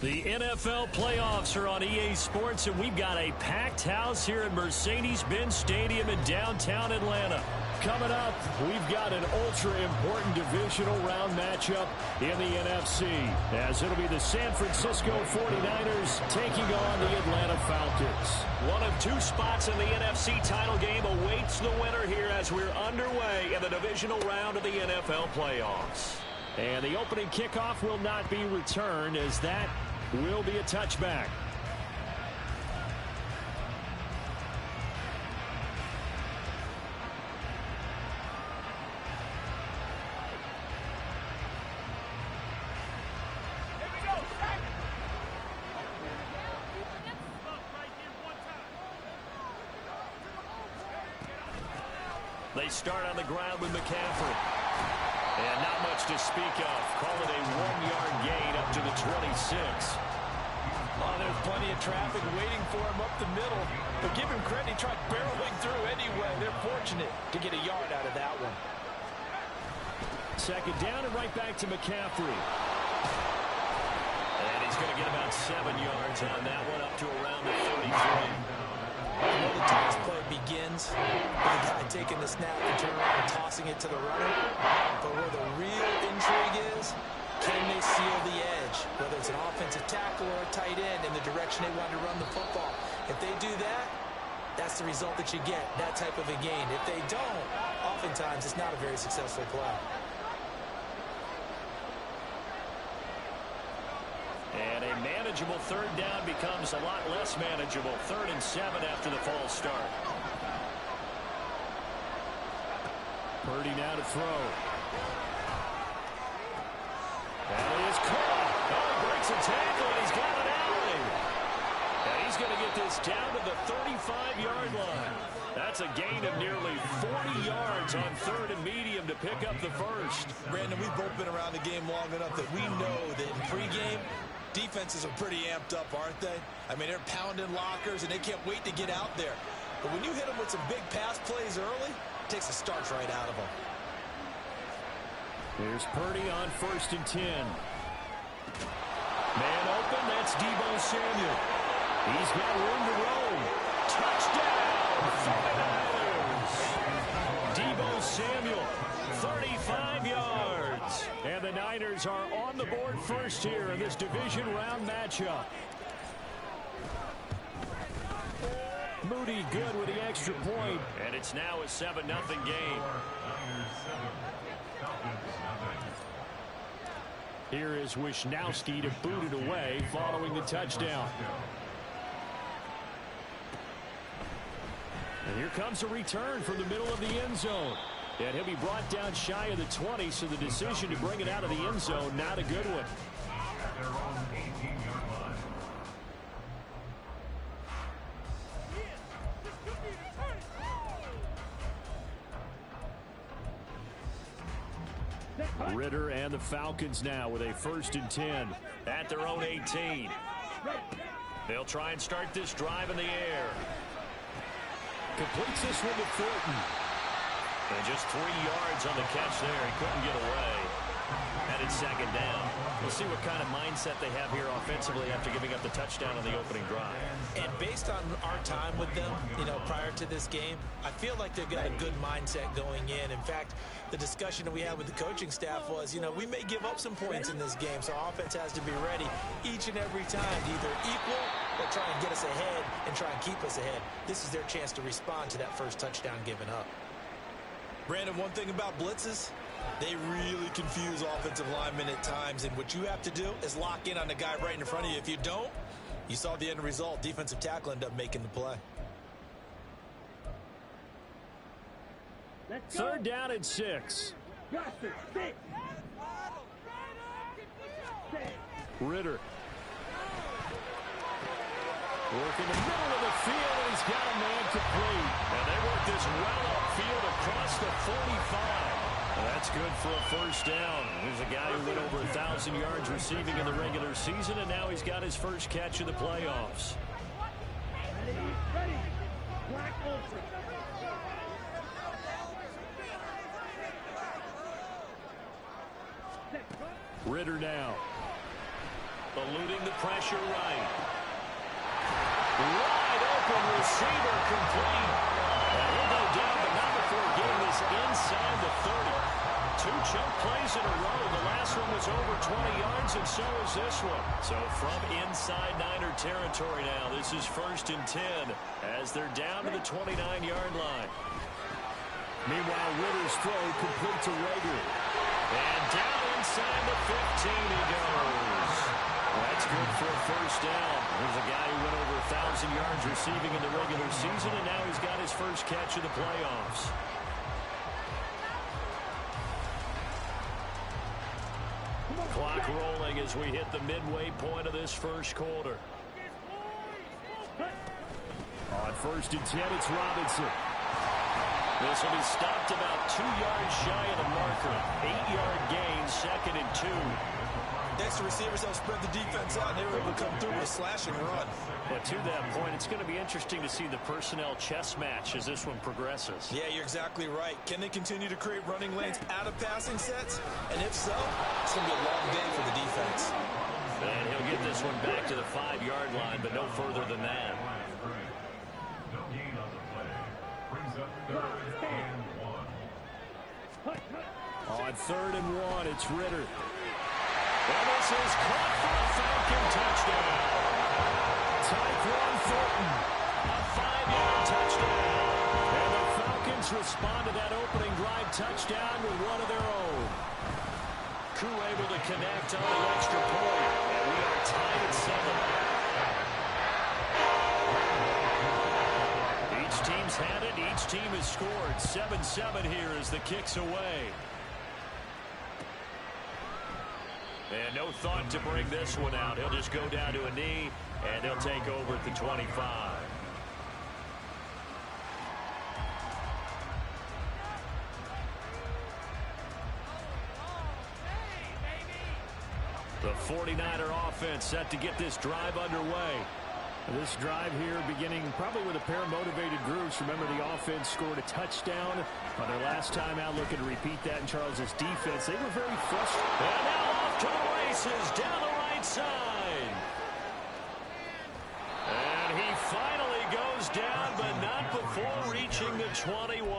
The NFL playoffs are on EA Sports, and we've got a packed house here at Mercedes-Benz Stadium in downtown Atlanta. Coming up, we've got an ultra-important divisional round matchup in the NFC, as it'll be the San Francisco 49ers taking on the Atlanta Falcons. One of two spots in the NFC title game awaits the winner here as we're underway in the divisional round of the NFL playoffs. And the opening kickoff will not be returned, as that will be a touchback. They start on the ground with McCaffrey. And not much to speak of. Call it a 1-yard gain up to the 26. Oh, there's plenty of traffic waiting for him up the middle. But give him credit, he tried barreling through anyway. They're fortunate to get a yard out of that one. Second down and right back to McCaffrey. And he's going to get about 7 yards on that one, up to around the 33. Well, the toss play begins with the guy taking the snap and turning around and tossing it to the runner. But where the real intrigue is, can they seal the edge? Whether it's an offensive tackle or a tight end in the direction they want to run the football. If they do that, that's the result that you get, that type of a gain. If they don't, oftentimes it's not a very successful play. And a manageable third down becomes a lot less manageable. 3rd and 7 after the false start. Purdy now to throw. And he is caught. Oh, he breaks a tackle, and he's got an alley. And he's going to get this down to the 35-yard line. That's a gain of nearly 40 yards on 3rd and medium to pick up the first. Brandon, we've both been around the game long enough that we know that in pregame, defenses are pretty amped up, aren't they? I mean, they're pounding lockers, and they can't wait to get out there. But when you hit them with some big pass plays early, it takes the starch right out of them. Here's Purdy on 1st and 10. Man open, that's Deebo Samuel. He's got room to roam. Touchdown, 49ers. Deebo Samuel, 35 yards. And the Niners are on the board first here in this division round matchup. Moody good with the extra point. And it's now a 7-0 game. Here is Wisnowski to boot it away following the touchdown. And here comes a return from the middle of the end zone. And he'll be brought down shy of the 20, so the decision to bring it out of the end zone, not a good one. Ritter and the Falcons now with a 1st and 10 at their own 18. They'll try and start this drive in the air. Completes this one to Thornton. And just 3 yards on the catch there. He couldn't get away. Headed 2nd down. We'll see what kind of mindset they have here offensively after giving up the touchdown on the opening drive. And based on our time with them, prior to this game, I feel like they've got a good mindset going in. In fact, the discussion that we had with the coaching staff was, we may give up some points in this game, so offense has to be ready each and every time to either equal or try and get us ahead and try and keep us ahead. This is their chance to respond to that first touchdown given up. Brandon, one thing about blitzes, they really confuse offensive linemen at times, and what you have to do is lock in on the guy right in front of you. If you don't, you saw the end result. Defensive tackle ended up making the play. 3rd down and 6. Ritter. Working the middle of the field, and he's got a man complete. And they work this well upfield across the 45. That's good for a 1st down. There's a guy who went over 1,000 yards receiving in the regular season, and now he's got his first catch of the playoffs. Ritter now. eluding the pressure right. Wide open receiver complete. And he'll go down, but not before getting this inside the 30. 2 chunk plays in a row. The last one was over 20 yards, and so is this one. So from inside Niner territory now, this is 1st and 10 as they're down to the 29-yard line. Meanwhile, Ritter's throw complete to Rager. And down inside the 15 he goes. That's good for a 1st down. There's a guy who went over 1,000 yards receiving in the regular season, and now he's got his first catch of the playoffs. Clock rolling as we hit the midway point of this first quarter. On 1st and 10, it's Robinson. This will be stopped about 2 yards shy of the marker. 8-yard gain, 2nd and 2. Next, the receivers help spread the defense out, and they were able to come through with a slashing run. But to that point, it's going to be interesting to see the personnel chess match as this one progresses. Yeah, you're exactly right. Can they continue to create running lanes out of passing sets? And if so, it's going to be a long day for the defense. And he'll get this one back to the 5-yard line, but no further than that. On 3rd and 1, it's Ritter. And this is caught for a Falcon touchdown. Tyquan Thornton, a 5-yard touchdown. And the Falcons respond to that opening drive touchdown with one of their own. Koo able to connect on the extra point. And we are tied at 7. Each team's had it. Each team has scored. 7-7 here as the kick's away. And no thought to bring this one out. He'll just go down to a knee, and he'll take over at the 25. The 49er offense set to get this drive underway. This drive here beginning probably with a pair of motivated groups. Remember, the offense scored a touchdown on their last time out. Looking to repeat that in Charles's defense. They were very frustrated. And now off to the races down the right side. And he finally goes down, but not before reaching the 21.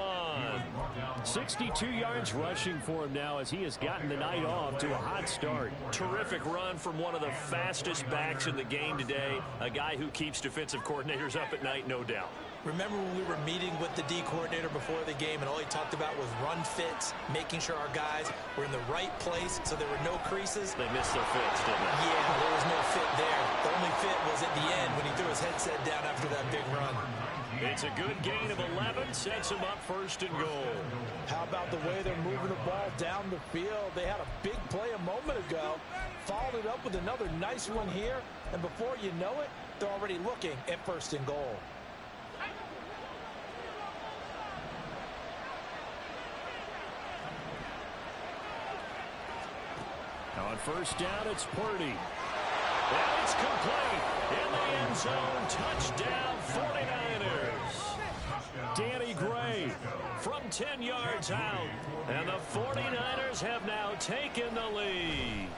62 yards rushing for him now as he has gotten the night off to a hot start. Terrific run from one of the fastest backs in the game today. A guy who keeps defensive coordinators up at night, no doubt. Remember when we were meeting with the D coordinator before the game and all he talked about was run fits, making sure our guys were in the right place so there were no creases? They missed their fits, didn't they? Yeah, there was no fit there. The only fit was at the end when he threw his headset down after that big run. It's a good gain of 11, sets him up 1st and goal. How about the way they're moving the ball down the field? They had a big play a moment ago, followed it up with another nice one here, and before you know it, they're already looking at 1st and goal. On 1st down, it's Purdy. And it's complete in the end zone. Touchdown, 49ers. Danny Gray from 10 yards out. And the 49ers have now taken the lead.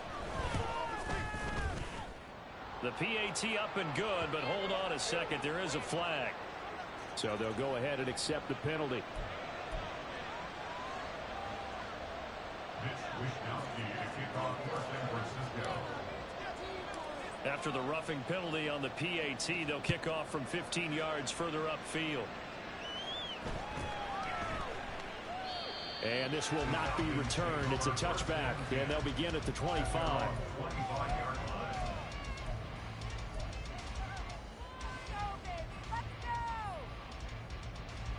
The PAT up and good, but hold on a second. There is a flag. So they'll go ahead and accept the penalty. After the roughing penalty on the PAT, they'll kick off from 15 yards further upfield. And this will not be returned. It's a touchback, and they'll begin at the 25.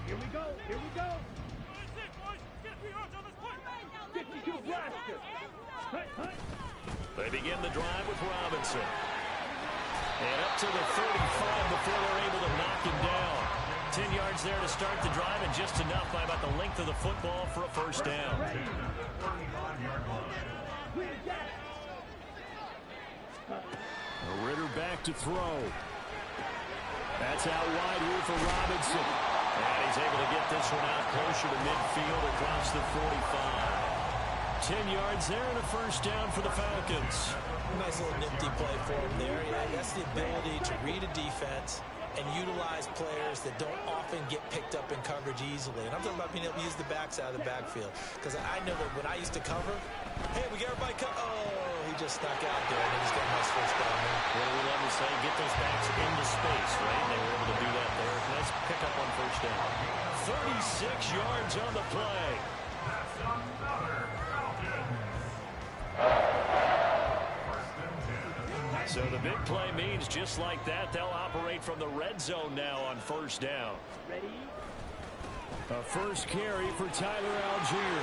Here we go. Here we go. 52 blaster. They begin the drive with Robinson. And up to the 35 before they're able to knock him down. 10 yards there to start the drive, and just enough by about the length of the football for a 1st down. Ritter back to throw. That's out wide here for Robinson. And he's able to get this one out closer to midfield across the 45. 10 yards there and a first down for the Falcons. Nice little nifty play for him there. Yeah, that's the ability to read a defense and utilize players that don't often get picked up in coverage easily. And I'm talking about being able to use the backside of the backfield. Because I know that when I used to cover, hey, we got everybody cut. Oh, he just snuck out there, and he just got a nice first down there. What do we love to say? Get those backs into space, right? They were able to do that there. Nice pickup on first down. 36 yards on the play. So the big play means just like that, they'll operate from the red zone now on first down. Ready? A first carry for Tyler Algier.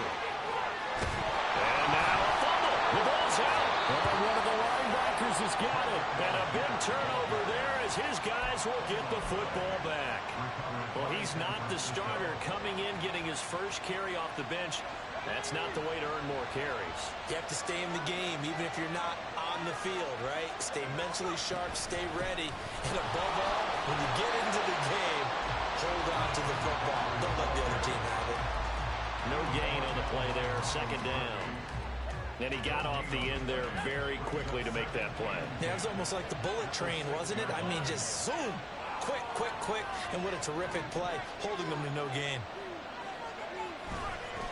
And now a fumble. The ball's out. And one of the linebackers has got it. And a big turnover there as his guys will get the football back. Well, he's not the starter coming in, getting his first carry off the bench. That's not the way to earn more carries. You have to stay in the game, even if you're not on the field, right? Stay mentally sharp, stay ready. And above all, when you get into the game, hold on to the football. Don't let the other team have it. No gain on the play there, second down. And he got off the end there very quickly to make that play. Yeah, it was almost like the bullet train, wasn't it? I mean, just zoom. Quick, quick, quick. And what a terrific play, holding them to no gain.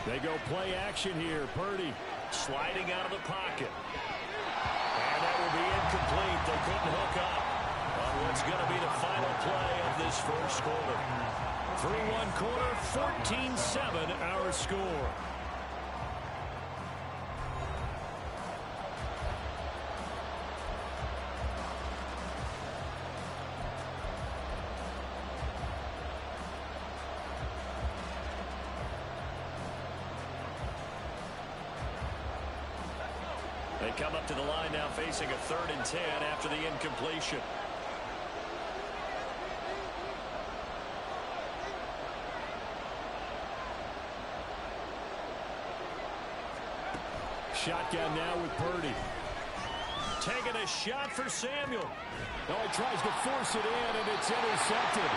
They go play action here. Purdy sliding out of the pocket. And that will be incomplete. They couldn't hook up on what's going to be the final play of this first quarter. Through one quarter, 14-7 our score. They come up to the line now facing a 3rd and 10 after the incompletion. Shotgun now with Purdy. Taking a shot for Samuel. Oh, he tries to force it in, and it's intercepted.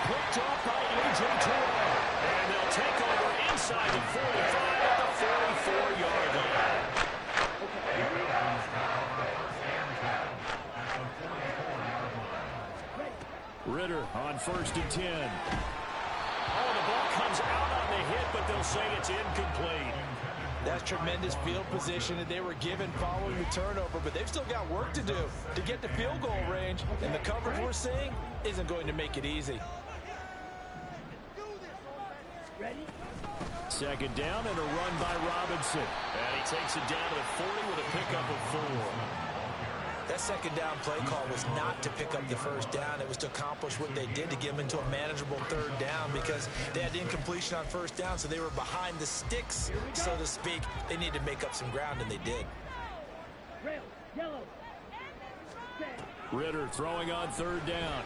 Picked off by A.J. Terrell. And they'll take over inside the 45 at the 44-yard line. Ritter on 1st and 10. Oh, the ball comes out on the hit, but they'll say it's incomplete. That's tremendous field position that they were given following the turnover, but they've still got work to do to get to field goal range, and the coverage we're seeing isn't going to make it easy. Ready? Second down and a run by Robinson. And he takes it down to the 40 with a pickup of 4. That second down play call was not to pick up the first down. It was to accomplish what they did to get them into a manageable 3rd down because they had incompletion on first down, so they were behind the sticks, so to speak. They needed to make up some ground, and they did. Rail, yellow. Ritter throwing on 3rd down.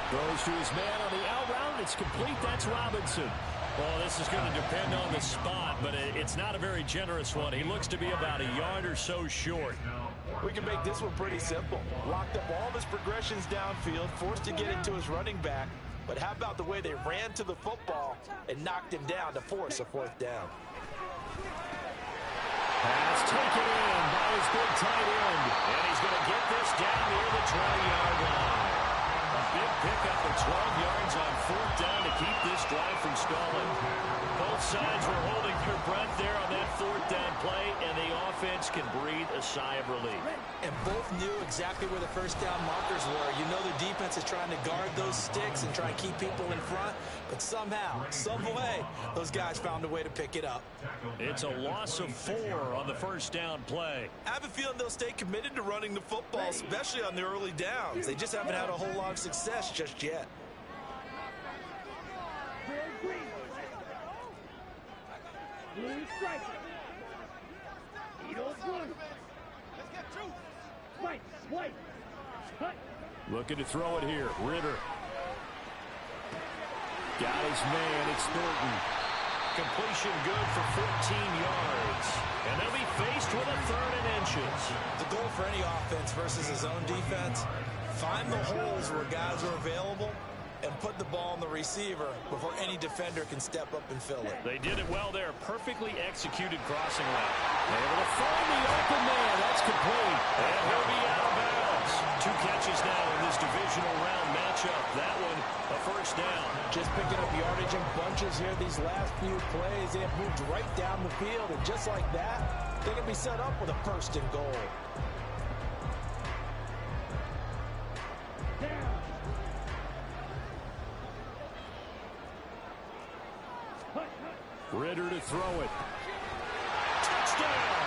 Throws to his man on the out route. It's complete. That's Robinson. Well, this is going to depend on the spot, but it's not a very generous one. He looks to be about a yard or so short. We can make this one pretty simple. Locked up all of his progressions downfield, forced to get it to his running back. But how about the way they ran to the football and knocked him down to force a 4th down? Pass taken in by his big tight end. And he's going to get this down near the 20-yard line. A big pickup of 12 yards on 4th down to keep this drive from stalling. Both sides were holding their breath there on that 4th down play, and the offense can breathe a sigh of relief. And both knew exactly where the first down markers were. You know the defense is trying to guard those sticks and try and keep people in front, but somehow, some way, those guys found a way to pick it up. It's a loss of 4 on the first down play. I have a feeling they'll stay committed to running the football, especially on the early downs. They just haven't had a whole lot of success just yet. Blue striker. Eagle blue. Let's get true. White, white. Cut. Looking to throw it here. Ritter. Got his man. It's Thornton. Completion good for 14 yards. And they'll be faced with a 3rd and inches. The goal for any offense versus his own defense, find the holes where guys are available and and put the ball on the receiver before any defender can step up and fill it. They did it well there. Perfectly executed crossing route. Able to find the open man. That's complete. And he'll be out of bounds. 2 catches now in this divisional round matchup. That one, a first down. Just picking up yardage in bunches here these last few plays. They have moved right down the field, and just like that, they can be set up with a first and goal. Ritter to throw it. Touchdown!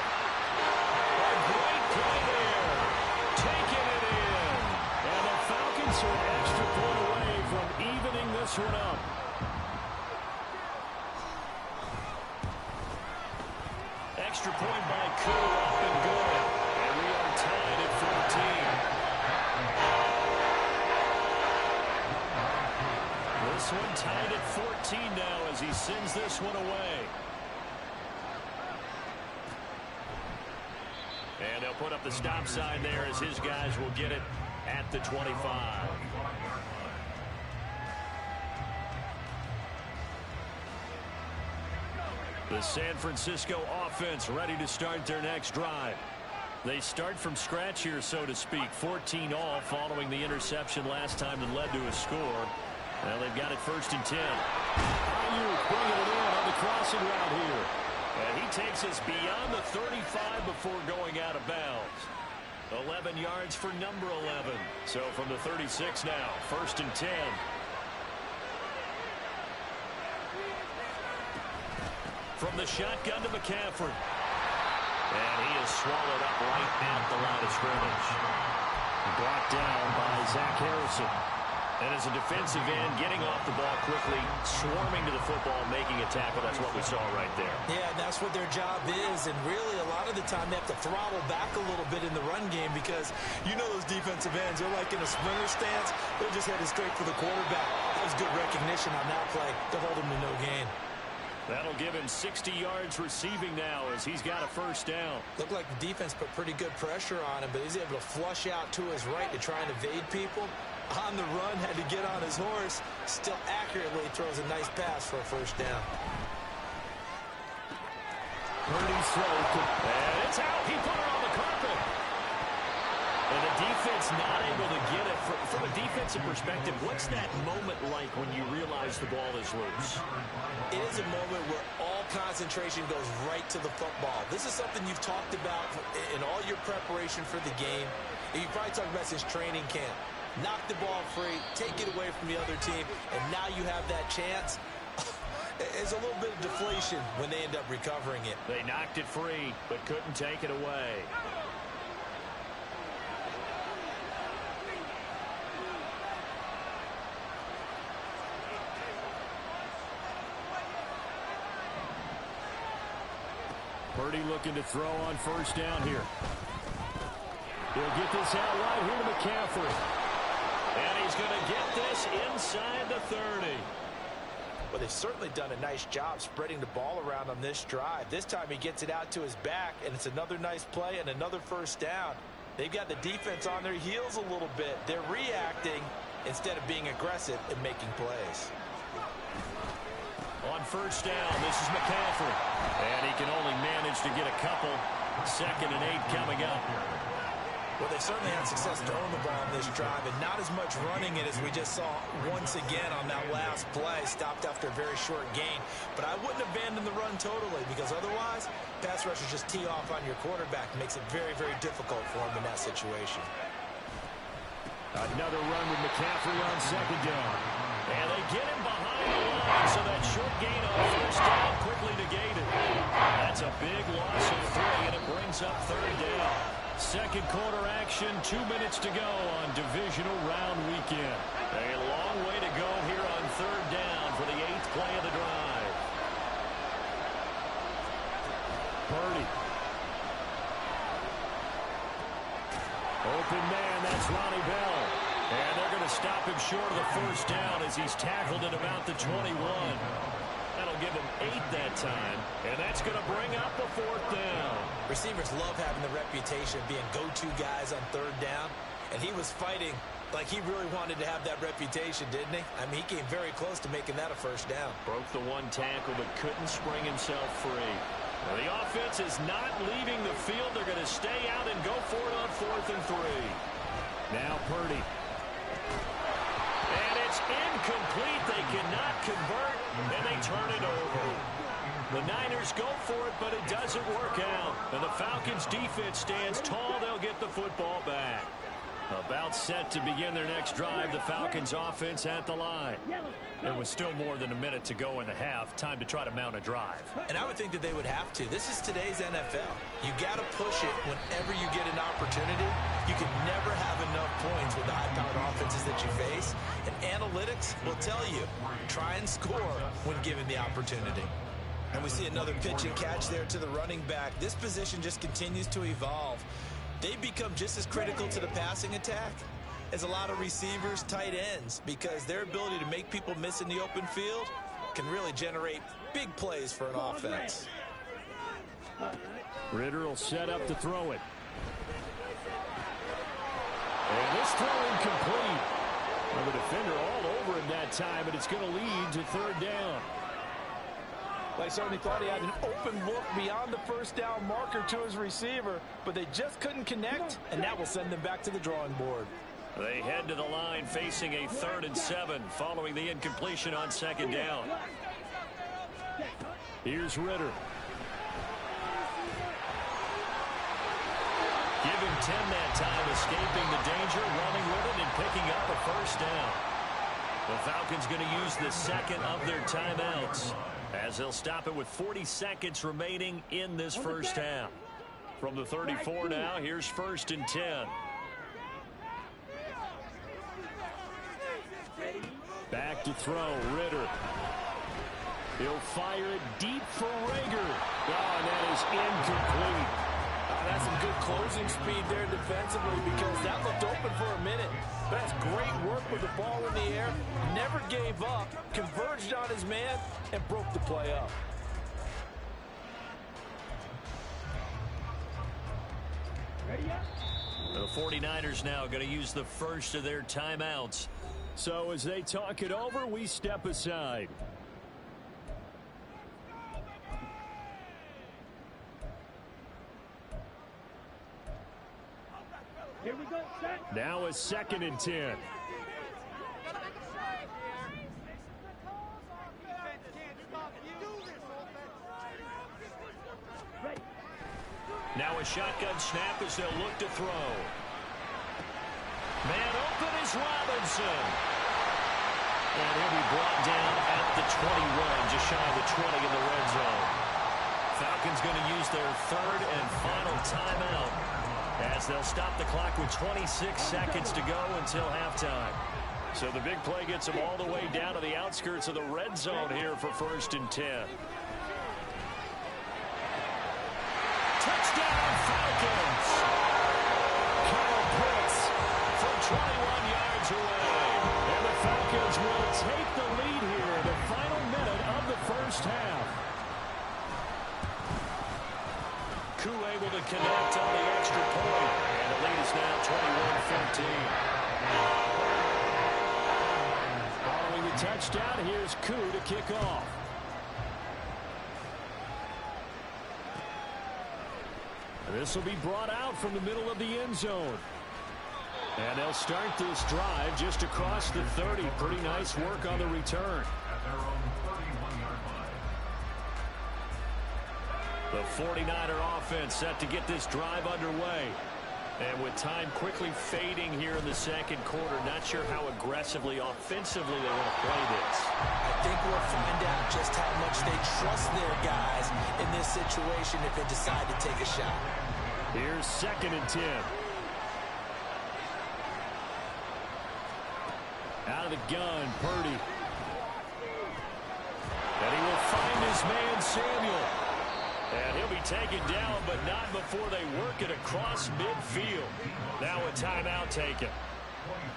A great play there. Taking it in. And the Falcons are an extra point away from evening this one up. Extra point by Koo, up and good. And we are tied at 14. This one tied at 14 now as he sends this one away. And they'll put up the stop sign there as his guys will get it at the 25. The San Francisco offense ready to start their next drive. They start from scratch here, so to speak. 14 all following the interception last time that led to a score. Well, they've got it 1st and 10. Ayuk bringing it in on the crossing route here. And he takes us beyond the 35 before going out of bounds. 11 yards for number 11. So from the 36 now, 1st and 10. From the shotgun to McCaffrey. And he is swallowed up right at the line of scrimmage. Brought down by Zach Harrison. And as a defensive end, getting off the ball quickly, swarming to the football, making a tackle. That's what we saw right there. Yeah, and that's what their job is. And really, a lot of the time, they have to throttle back a little bit in the run game because you know those defensive ends, they're like in a sprinter stance. They're just headed straight for the quarterback. That was good recognition on that play to hold him to no gain. That'll give him 60 yards receiving now as he's got a first down. Looked like the defense put pretty good pressure on him, but he's able to flush out to his right to try and evade people. On the run, had to get on his horse. Still accurately throws a nice pass for a first down. Purdy's throw. And it's out. He put it on the carpet. And the defense not able to get it. From a defensive perspective, what's that moment like when you realize the ball is loose? It is a moment where all concentration goes right to the football. This is something you've talked about in all your preparation for the game. And you probably talked about since training camp. Knock the ball free, take it away from the other team, and now you have that chance. There's a little bit of deflation when they end up recovering it. They knocked it free, but couldn't take it away. Purdy looking to throw on first down here. He'll get this out right here to McCaffrey. And he's going to get this inside the 30. Well, they've certainly done a nice job spreading the ball around on this drive. This time he gets it out to his back, and it's another nice play and another first down. They've got the defense on their heels a little bit. They're reacting instead of being aggressive and making plays. On first down, this is McCaffrey. And he can only manage to get a couple. 2nd and 8 coming up. Well, they certainly had success throwing the ball on this drive, and not as much running it as we just saw once again on that last play. Stopped after a very short gain. But I wouldn't abandon the run totally, because otherwise, pass rushers just tee off on your quarterback. Makes it very, very difficult for him in that situation. Another run with McCaffrey on 2nd down. And they get him behind the line, so that short gain on first down quickly negated. That's a big loss of 3, and it brings up 3rd down. 2nd quarter action, 2 minutes to go on divisional round weekend. A long way to go here on 3rd down for the 8th play of the drive. Purdy. Open man, that's Ronnie Bell. And they're going to stop him short of the first down as he's tackled at about the 21. That'll give him 8 that time, and that's going to bring up the 4th down. Receivers love having the reputation of being go-to guys on 3rd down, and he was fighting Like he really wanted to have that reputation, didn't he? I mean, he came very close to making that a first down. Broke the one tackle, but couldn't spring himself free. Well, the offense is not leaving the field. They're going to stay out and go for it on 4th and 3. Now Purdy. And it's incomplete. They cannot convert, and they turn it over. The Niners go for it, but it doesn't work out. And the Falcons' defense stands tall. They'll get the football back. About set to begin their next drive, the Falcons offense at the line. There was still more than a minute to go in the half. Time to try to mount a drive. And I would think that they would have to. This is today's NFL. You got to push it whenever you get an opportunity. You can never have enough points with the high-powered offenses that you face. And analytics will tell you, try and score when given the opportunity. And we see another pitch and catch there to the running back. This position just continues to evolve. They become just as critical to the passing attack as a lot of receivers, tight ends, because their ability to make people miss in the open field can really generate big plays for an offense. Ritter will set up to throw it. And this throw incomplete. Well, the defender all over him that time, but it's going to lead to 3rd down. They certainly thought he had an open look beyond the first down marker to his receiver, but they just couldn't connect, and that will send them back to the drawing board. They head to the line facing a 3rd and 7 following the incompletion on 2nd down. Here's Ritter. Give him 10 that time, escaping the danger, running with it, and picking up a 1st down. The Falcons going to use the 2nd of their timeouts, as they'll stop it with 40 seconds remaining in this 1st half. From the 34 now, here's 1st and 10. Back to throw, Ritter. He'll fire it deep for Rager. Oh, and that is incomplete. That's some good closing speed there defensively, because that looked open for a minute. But that's great work with the ball in the air. Never gave up, converged on his man, and broke the play up. The 49ers now going to use the first of their timeouts. So as they talk it over, we step aside. Here we go, set. Now a 2nd and 10. Now a shotgun snap as they'll look to throw. Man open is Robinson. And he'll be brought down at the 21, just shy of the 20 in the red zone. Falcons going to use their 3rd and final timeout, as they'll stop the clock with 26 seconds to go until halftime. So the big play gets them all the way down to the outskirts of the red zone here for 1st and 10. Touchdown, Falcons! Kyle Pitts from 21 yards away. And the Falcons will take the lead here in the final minute of the 1st half. Koo able to connect on the extra point. And the lead is now 21-14. Following the touchdown, here's Koo to kick off. This will be brought out from the middle of the end zone. And they'll start this drive just across the 30. Pretty nice work on the return. The 49er offense set to get this drive underway. And with time quickly fading here in the 2nd quarter, not sure how aggressively, offensively they want to play this. I think we'll find out just how much they trust their guys in this situation if they decide to take a shot. Here's 2nd and 10. Out of the gun, Purdy. And he will find his man, Samuel. And he'll be taken down, but not before they work it across midfield. Now a timeout taken.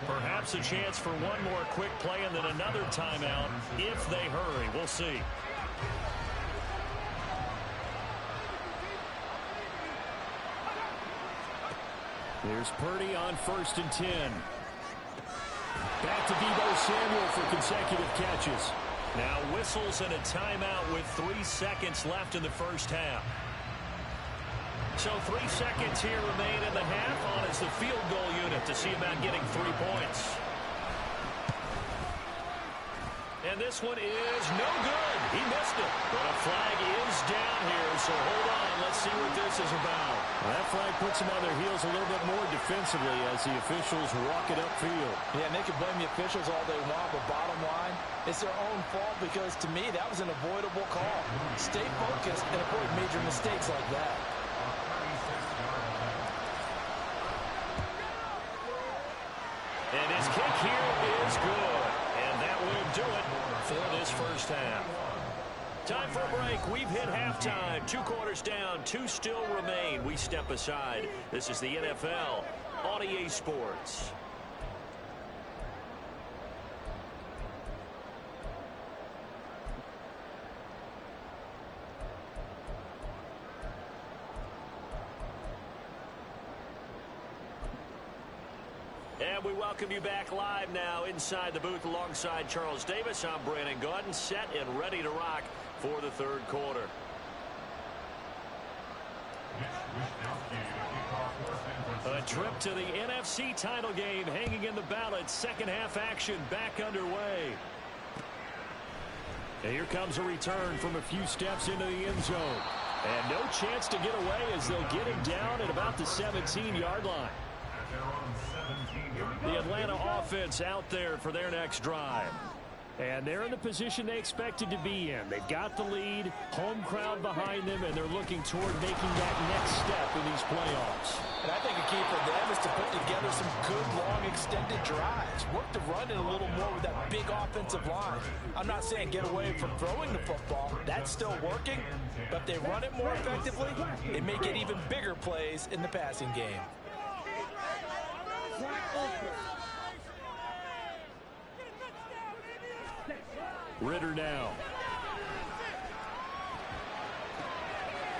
Perhaps a chance for one more quick play and then another timeout if they hurry. We'll see. Here's Purdy on 1st and 10. Back to Deebo Samuel for consecutive catches. Now whistles and a timeout with 3 seconds left in the first half. So 3 seconds here remain in the half. On is the field goal unit to see about getting 3 points. And this one is no good. He missed it. But a flag is down here, so hold on. Let's see what this is about. Well, that flag puts them on their heels a little bit more defensively as the officials walk it upfield. Yeah, and they can blame the officials all they want, but bottom line, it's their own fault because, to me, that was an avoidable call. Stay focused and avoid major mistakes like that. And his kick here is good. And that will do it for this first half. Time for a break. We've hit halftime. 2 quarters down. 2 still remain. We step aside. This is the NFL on EA Sports. And we welcome you back live now inside the booth alongside Charles Davis. I'm Brandon Gaudin, set and ready to rock for the third quarter. A trip to the NFC title game hanging in the balance. Second half action back underway. And here comes a return from a few steps into the end zone. And no chance to get away as they'll get him down at about the 17-yard line. The Atlanta offense out there for their next drive. And they're in the position they expected to be in. They've got the lead, home crowd behind them, and they're looking toward making that next step in these playoffs. And I think a key for them is to put together some good, long, extended drives. Work the run in a little more with that big offensive line. I'm not saying get away from throwing the football. That's still working. But if they run it more effectively, they may get even bigger plays in the passing game. Ritter now.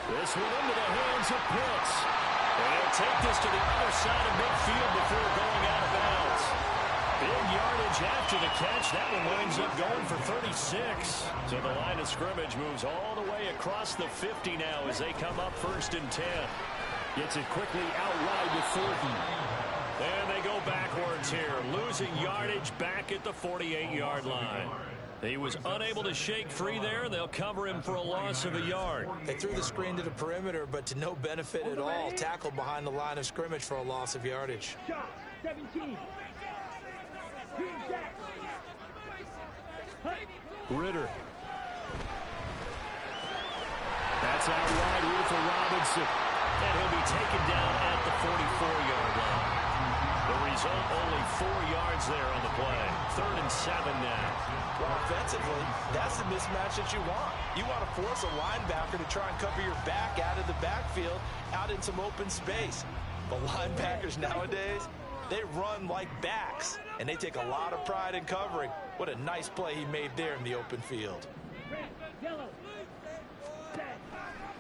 This one into the hands of Pitts. And he'll take this to the other side of midfield before going out of bounds. Big yardage after the catch. That one winds up going for 36. So the line of scrimmage moves all the way across the 50 now as they come up 1st and 10. Gets it quickly out wide to Fulton. And they go backwards here, losing yardage back at the 48-yard line. He was unable to shake free there. They'll cover him for a loss of a yard. They threw the screen to the perimeter, but to no benefit at all. Tackled behind the line of scrimmage for a loss of yardage. 17. Ritter. That's out wide here for Robinson. And he'll be taken down at the 44-yard line. The result, only 4 yards there on the play. 3rd and 7 now. Well, offensively, that's the mismatch that you want. You want to force a linebacker to try and cover your back out of the backfield, out in some open space. But linebackers nowadays, they run like backs, and they take a lot of pride in covering. What a nice play he made there in the open field.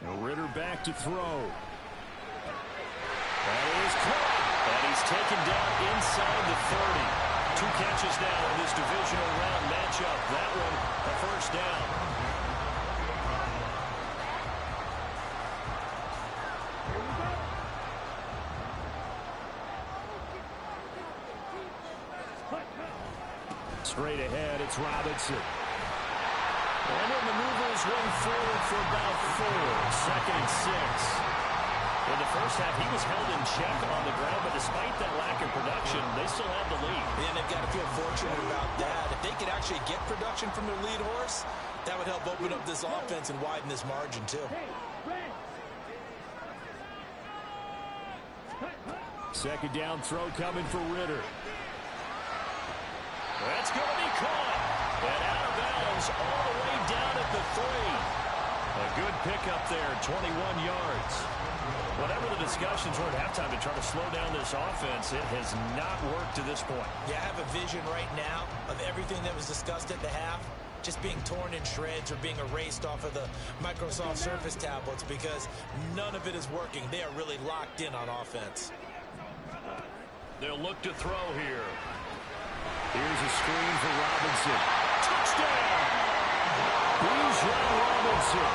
Now Ritter back to throw. That is caught. And he's taken down inside the 30. 2 catches now in this divisional round matchup. That one, a first down. Straight ahead, it's Robinson. And then the movers run forward for about 4. 2nd and 6. In the first half, he was held in check on the ground, but despite that lack of production, they still have the lead. And they've got to feel fortunate about that. If they could actually get production from their lead horse, that would help open up this offense and widen this margin, too. 2nd down throw coming for Ritter. That's going to be caught. And out of bounds all the way down at the 3. A good pickup there, 21 yards. Whatever the discussions were at halftime to try to slow down this offense, it has not worked to this point. Yeah, I have a vision right now of everything that was discussed at the half just being torn in shreds or being erased off of the Microsoft Surface tablets because none of it is working. They are really locked in on offense. They'll look to throw here. Here's a screen for Robinson. Touchdown! Bijan Robinson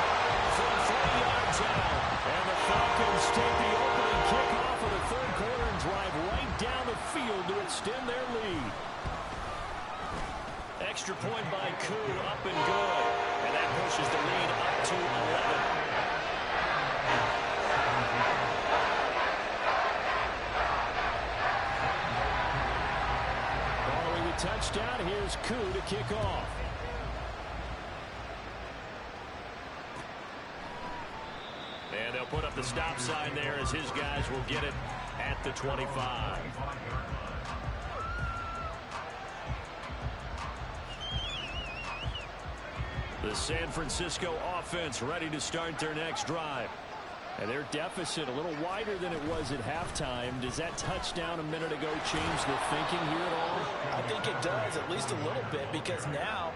from 30 yards out. And the Falcons take the opening kickoff of the third quarter and drive right down the field to extend their lead. Extra point by Koo, up and good. And that pushes the lead up to 11. Touchdown. Here's Koo to kick off. And they'll put up the stop sign there as his guys will get it at the 25. The San Francisco offense ready to start their next drive. And their deficit a little wider than it was at halftime. Does that touchdown a minute ago change the thinking here at all? I think it does, at least a little bit, because now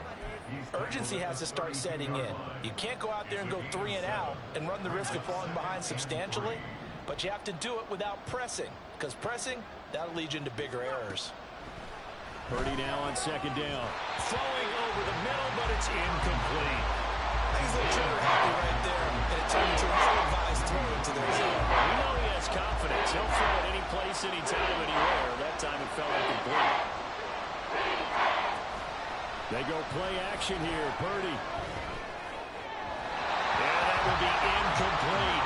urgency has to start setting in. You can't go out there and go 3 and out and run the risk of falling behind substantially, but you have to do it without pressing, because pressing, that'll lead you into bigger errors. Purdy now on second down. Throwing over the middle, but it's incomplete. He's a little trigger happy right there, and it turned into an ill-advised throw into their zone. We know he has confidence. He'll throw it any place, anytime, anywhere. That time it fell incomplete. They go play action here. Purdy. And that will be incomplete.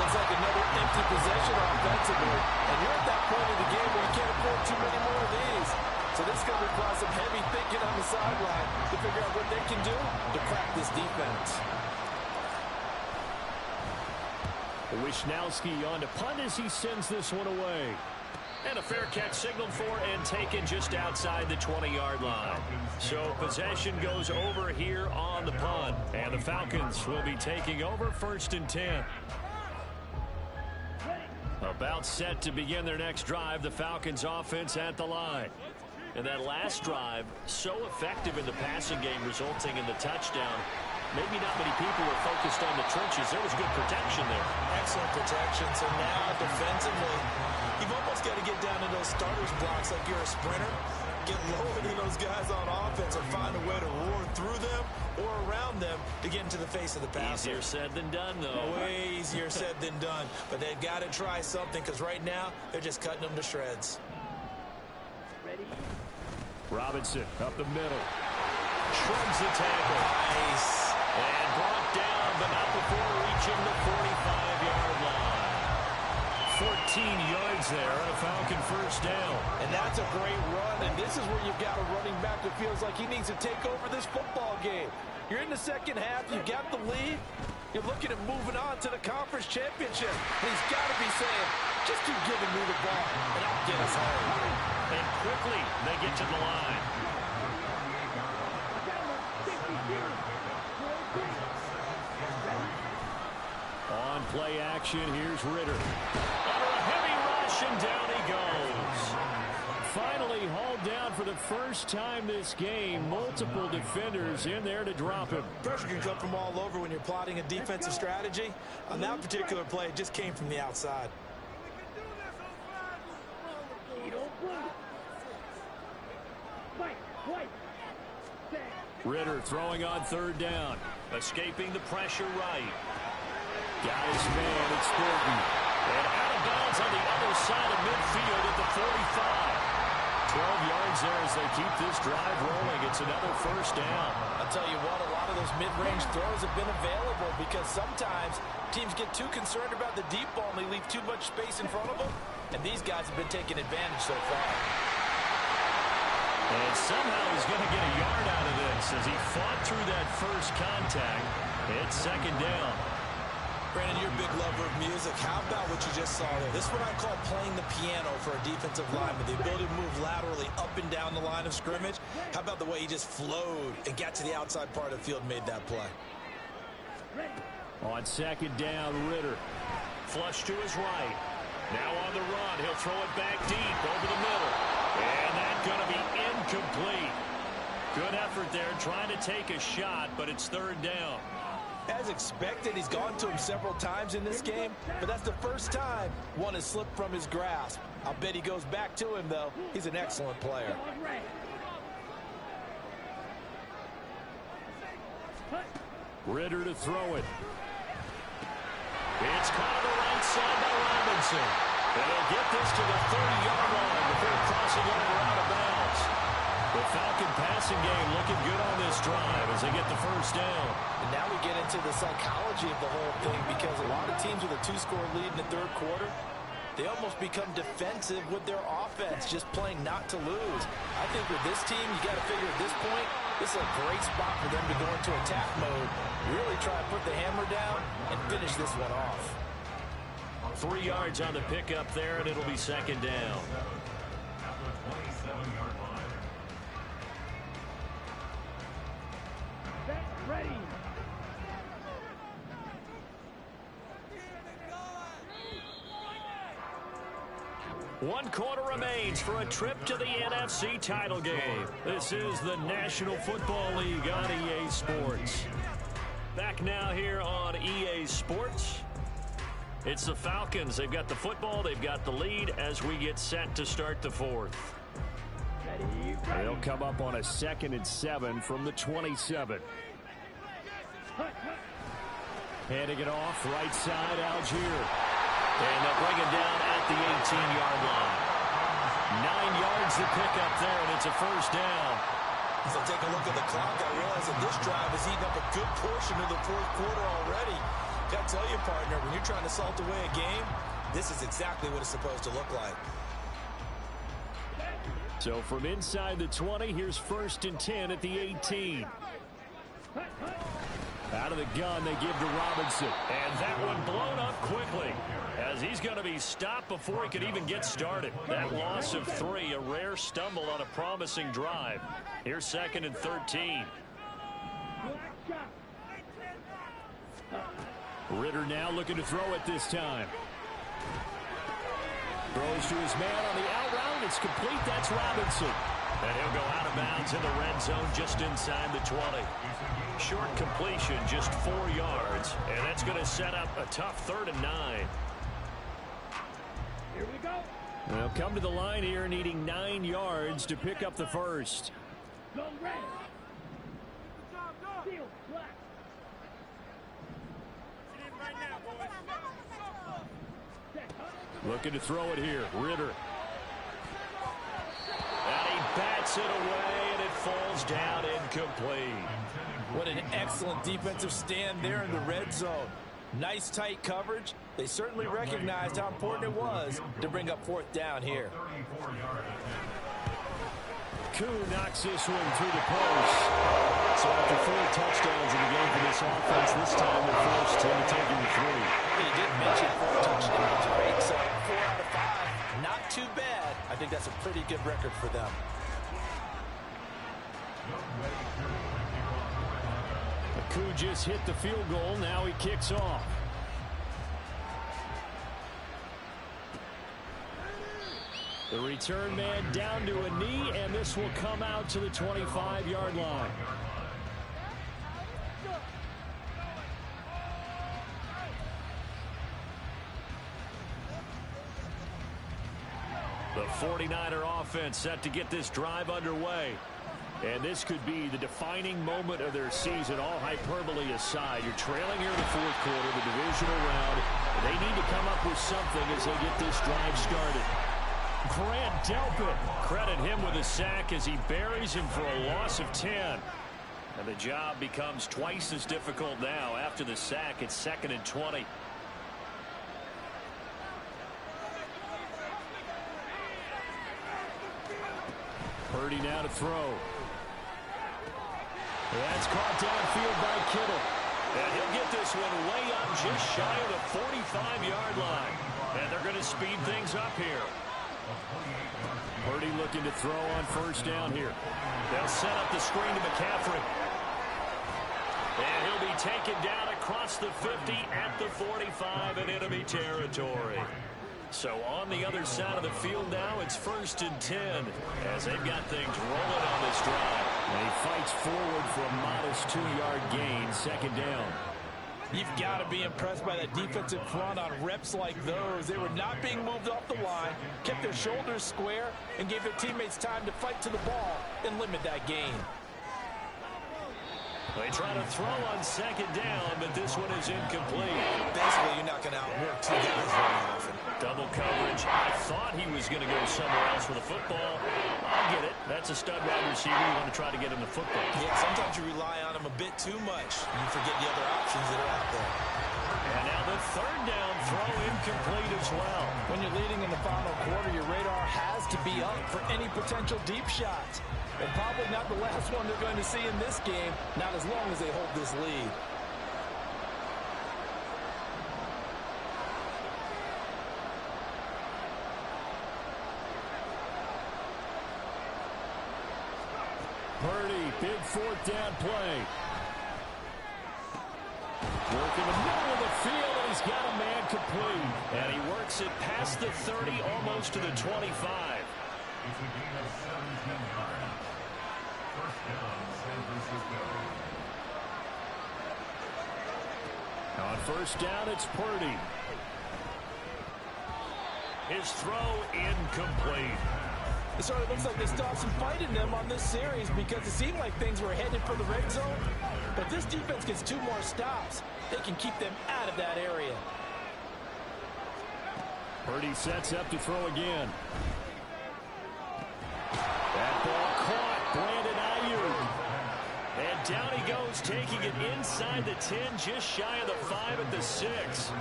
Looks like another empty possession offensively, and you're at that point in the game where you can't afford too many more of these. So this is going to require some heavy thinking on the sideline to figure out what they can do to crack this defense. Wishnowski on to punt as he sends this one away. And a fair catch signaled for and taken just outside the 20-yard line. So possession goes over here on the punt. And the Falcons will be taking over 1st and 10. About set to begin their next drive. The Falcons offense at the line. And that last drive, so effective in the passing game, resulting in the touchdown. Maybe not many people were focused on the trenches. There was good protection there. Excellent protection. So now defensively, You've almost got to get down to those starters blocks like you're a sprinter. Get lower than those guys on offense and find a way to roar through them or around them to get into the face of the passer. Easier said than done, though. Way easier said than done. But they've got to try something because right now they're just cutting them to shreds. Robinson up the middle. Shrugs the tackle. Nice. And brought down, but not before reaching the 45-yard line. 14 yards there on a Falcon first down. And that's a great run, and this is where you've got a running back that feels like he needs to take over this football game. You're in the second half, you got the lead, you're looking at moving on to the conference championship. And he's got to be saying, just keep giving me the ball, and I'll get us home. And quickly, they get to the line. On play action, here's Ritter. Under a heavy rush, and down he goes. Finally hauled down for the first time this game. Multiple defenders in there to drop him. Pressure can come from all over when you're plotting a defensive strategy. On that particular play, it just came from the outside. Ritter throwing on third down. Escaping the pressure right. Got his man, it's Thornton. And out of bounds on the other side of midfield at the 45. 12 yards there as they keep this drive rolling. It's another first down. I'll tell you what, a lot of those mid-range throws have been available because sometimes teams get too concerned about the deep ball and they leave too much space in front of them. And these guys have been taking advantage so far. And somehow he's going to get a yard out of this as he fought through that first contact. It's second down. Brandon, you're a big lover of music. How about what you just saw there? This is what I call playing the piano for a defensive lineman. The ability to move laterally up and down the line of scrimmage. How about the way he just flowed and got to the outside part of the field and made that play? On second down, Ritter. Flush to his right. Now on the run. He'll throw it back deep over the middle. And that's going to be incomplete. Good effort there trying to take a shot, but it's third down. As expected, he's gone to him several times in this game, but that's the first time one has slipped from his grasp. I'll bet he goes back to him, though. He's an excellent player. Ritter to throw it. It's caught on the right side by Robinson. And they'll get this to the 30-yard line before crossing over out of bounds. The Falcon passing game looking good on this drive as they get the first down. And now we get into the psychology of the whole thing, because a lot of teams with a 2-score lead in the third quarter, they almost become defensive with their offense, just playing not to lose. I think with this team, you got to figure at this point, this is a great spot for them to go into attack mode, really try to put the hammer down and finish this one off. 3 yards on the pickup there, and it'll be second down. Ready. One quarter remains for a trip to the NFC title game. This is the National Football League on EA Sports. Back now here on EA Sports. It's the Falcons. They've got the football. They've got the lead as we get set to start the fourth. They'll come up on a 2nd and 7 from the 27. Handing it off, right side, Algier. And they'll bring it down at the 18-yard line. 9 yards to pick up there, and it's a first down. As I take a look at the clock, I realize that this drive has eaten up a good portion of the fourth quarter already. Got to tell you, partner, when you're trying to salt away a game, this is exactly what it's supposed to look like. So from inside the 20, here's 1st and 10 at the 18. Out of the gun, they give to Robinson. And that one blown up quickly, as he's going to be stopped before he could even get started. That loss of 3, a rare stumble on a promising drive. Here's 2nd and 13. Ritter now looking to throw it this time. Throws to his man on the out route. It's complete. That's Robinson. And he'll go out of bounds in the red zone just inside the 20. Short completion, just 4 yards. And that's going to set up a tough 3rd and 9. Here we go. They'll come to the line here needing 9 yards to pick up the first. Go red. Steel black. Looking to throw it here. Ritter. And he bats it away, and it falls down incomplete. What an excellent defensive stand there in the red zone. Nice tight coverage. They certainly recognized how important it was to bring up 4th down here. Koo knocks this one through the post. So after 4 touchdowns in the game for this offense, this time they're forced to take him 3. He did mention 4 touchdowns, right? So 4 out of 5, not too bad. I think that's a pretty good record for them. Koo just hit the field goal. Now he kicks off. The return man down to a knee, and this will come out to the 25-yard line. The 49er offense set to get this drive underway. And this could be the defining moment of their season, all hyperbole aside. You're trailing here in the fourth quarter, the divisional round. They need to come up with something as they get this drive started. Grant Delpit, credit him with a sack as he buries him for a loss of 10. And the job becomes twice as difficult now. After the sack, it's 2nd and 20. Purdy now to throw. That's caught downfield by Kittle. And he'll get this one way up just shy of the 45-yard line. And they're going to speed things up here. Purdy looking to throw on 1st down here. They'll set up the screen to McCaffrey. And he'll be taken down across the 50 at the 45 in enemy territory. So on the other side of the field now, it's 1st and 10 as they've got things rolling on this drive. And he fights forward for a modest 2-yard gain, 2nd down. You've got to be impressed by that defensive front on reps like those. They were not being moved off the line, kept their shoulders square, and gave their teammates time to fight to the ball and limit that gain. They try to throw on second down, but this one is incomplete. Basically, you're not going to outwork two guys very often. Double coverage. I thought he was going to go somewhere else with the football. I get it. That's a stud wide receiver. You want to try to get him the football. Yeah, sometimes you rely on him a bit too much. You forget the other options that are out there. And now the third down throw incomplete as well. When you're leading in the final quarter, your radar has to be up for any potential deep shots. And probably not the last one they're going to see in this game, not as long as they hold this lead. Purdy, big fourth down play. Working the middle of the field, and he's got a man complete. And he works it past the 30, almost to the 25. It's a gain of 17 yards. First down, San Francisco. On first down, it's Purdy. His throw incomplete. It sort of looks like they stopped some fight in them on this series because it seemed like things were headed for the red zone. But this defense gets 2 more stops. They can keep them out of that area. Purdy sets up to throw again. That ball caught. Brandon Ayuk. And down he goes, taking it inside the 10, just shy of the 5 at the 6.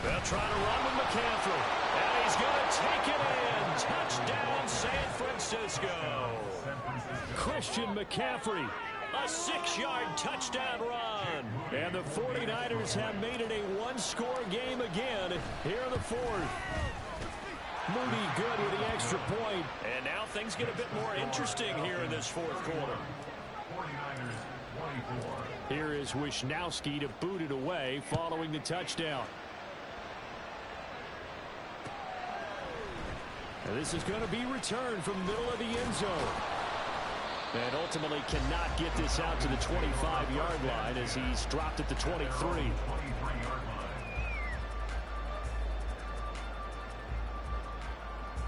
They'll try to run with McCaffrey. And he's going to take it in. Touchdown, San Francisco. Christian McCaffrey. A 6-yard touchdown run. And the 49ers have made it a one-score game again here in the fourth. Moody good with the extra point. And now things get a bit more interesting here in this fourth quarter. 49ers 24. Here is Wisnowski to boot it away following the touchdown. And this is going to be returned from the middle of the end zone. And ultimately cannot get this out to the 25-yard line as he's dropped at the 23. 23-yard line.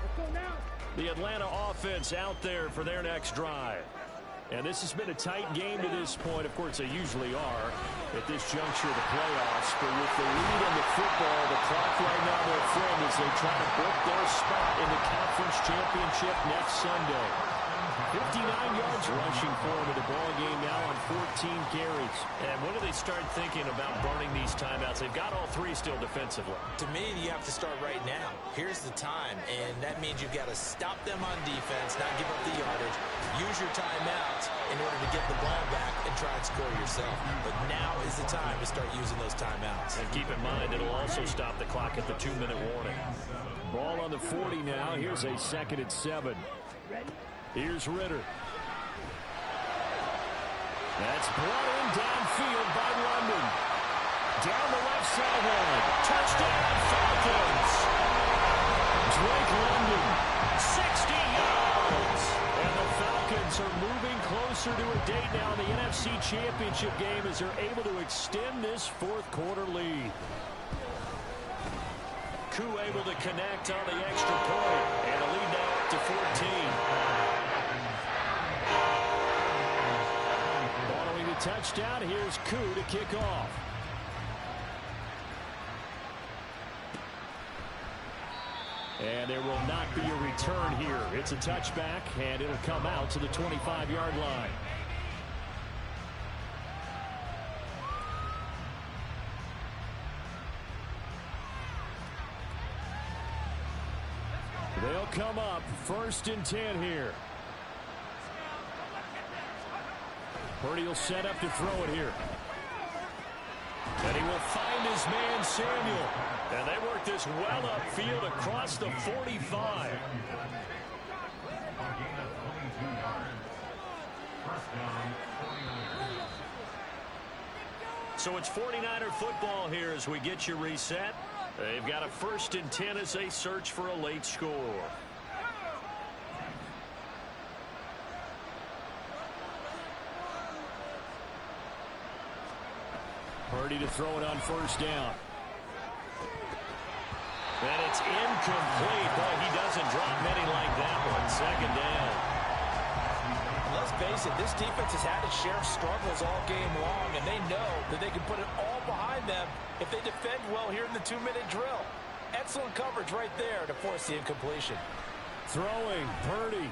Let's go now. The Atlanta offense out there for their next drive. And this has been a tight game to this point. Of course, they usually are at this juncture of the playoffs. But with the lead on the football, the clock right now, their friend, as they try to book their spot in the conference championship next Sunday. 59 yards rushing for him in the ball game now on 14 carries. And when do they start thinking about burning these timeouts? They've got all 3 still defensively. To me, you have to start right now. Here's the time, and that means you've got to stop them on defense, not give up the yardage. Use your timeouts in order to get the ball back and try and score yourself. But now is the time to start using those timeouts. And keep in mind, it'll also stop the clock at the 2-minute warning. Ball on the 40 now. Here's a 2nd and 7. Here's Ritter. That's brought in downfield by London. Down the left sideline. Touchdown, Falcons. Drake London, 60 yards. And the Falcons are moving closer to a date now in the NFC Championship game as they're able to extend this fourth quarter lead. Koo able to connect on the extra point. And a lead now up to 14. Following the touchdown, here's Koo to kick off. And there will not be a return here. It's a touchback, and it'll come out to the 25-yard line. They'll come up 1st and 10 here. Purdy will set up to throw it here. And he will find his man Samuel. And they work this well upfield across the 45. So it's 49er football here as we get you reset. They've got a 1st and 10 as they search for a late score. Purdy to throw it on 1st down. And it's incomplete. Boy, he doesn't drop many like that one. 2nd down. Let's face it, this defense has had its share of struggles all game long, and they know that they can put it all behind them if they defend well here in the 2-minute drill. Excellent coverage right there to force the incompletion. Throwing, Purdy.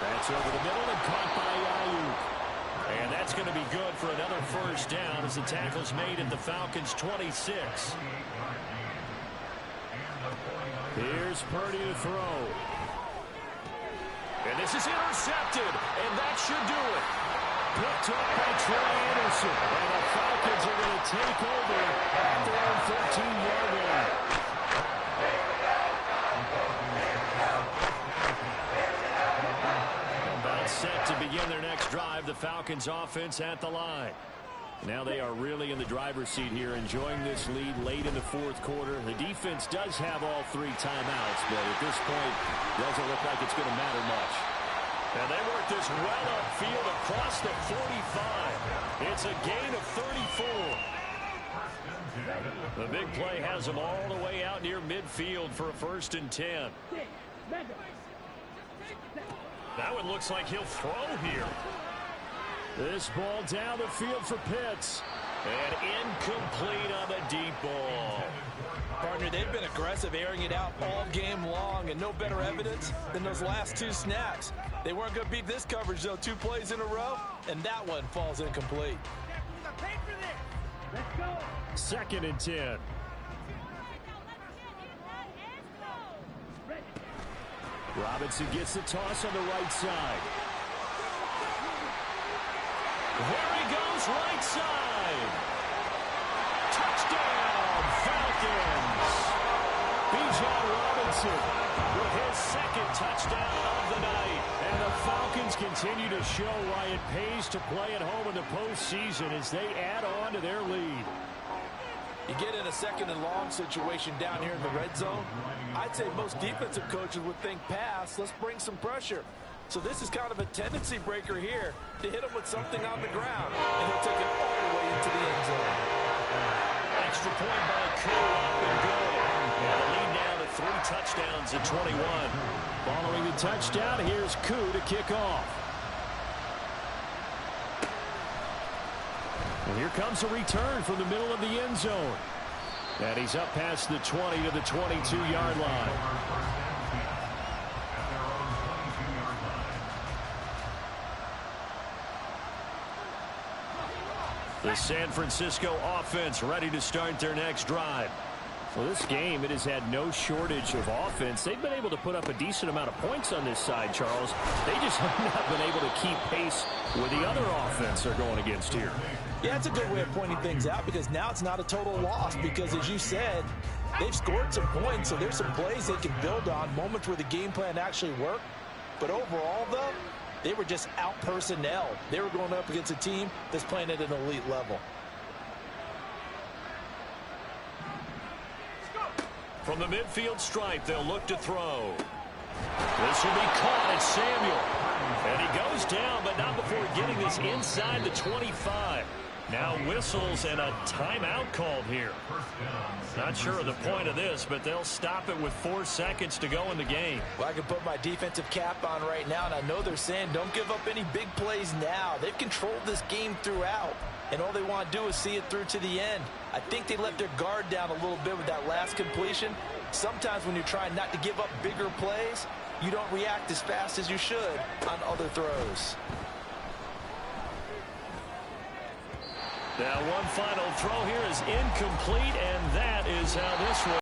That's over the middle and caught by Ayuk. And that's going to be good for another first down as the tackle's made at the Falcons' 26. Here's Purdy to throw. And this is intercepted, and that should do it. Picked up by Troy Anderson. And the Falcons are going to take over at their own 14-yard line. About set to begin their next drive, the Falcons offense at the line. Now they are really in the driver's seat here, enjoying this lead late in the fourth quarter. The defense does have all 3 timeouts, but at this point, doesn't look like it's going to matter much. And they work this well upfield across the 45. It's a gain of 34. The big play has them all the way out near midfield for a 1st and 10. That one looks like he'll throw here. This ball down the field for Pitts. And incomplete on the deep ball. Partner, they've been aggressive, airing it out all game long, and no better evidence than those last 2 snaps. They weren't going to beat this coverage, though, 2 plays in a row, and that one falls incomplete. Let's go. 2nd and 10. Robinson gets the toss on the right side. There he goes, right side. Touchdown, Falcons. Bijan Robinson with his 2nd touchdown of the night. And the Falcons continue to show why it pays to play at home in the postseason as they add on to their lead. You get in a 2nd and long situation down here in the red zone. I'd say most defensive coaches would think pass. Let's bring some pressure. So this is kind of a tendency breaker here to hit him with something on the ground. And he'll take it all the way into the end zone. Extra point by Koo, up and good. And the lead now to 3 touchdowns at 21. Following the touchdown, here's Koo to kick off. And here comes a return from the middle of the end zone. And he's up past the 20 to the 22-yard line. The San Francisco offense ready to start their next drive. Well, this game, it has had no shortage of offense. They've been able to put up a decent amount of points on this side, Charles. They just have not been able to keep pace with the other offense they're going against here. Yeah, it's a good way of pointing things out because now it's not a total loss because, as you said, they've scored some points, so there's some plays they can build on, moments where the game plan actually worked. But overall, though, they were just out-personnel. They were going up against a team that's playing at an elite level. From the midfield stripe, they'll look to throw. This will be caught. It's Samuel. And he goes down, but not before getting this inside the 25. Now whistles and a timeout called here. Not sure of the point of this, but they'll stop it with 4 seconds to go in the game. Well, I can put my defensive cap on right now, and I know they're saying don't give up any big plays now. They've controlled this game throughout, and all they want to do is see it through to the end. I think they let their guard down a little bit with that last completion. Sometimes when you're trying not to give up bigger plays, you don't react as fast as you should on other throws. Now one final throw here is incomplete, and that is how this one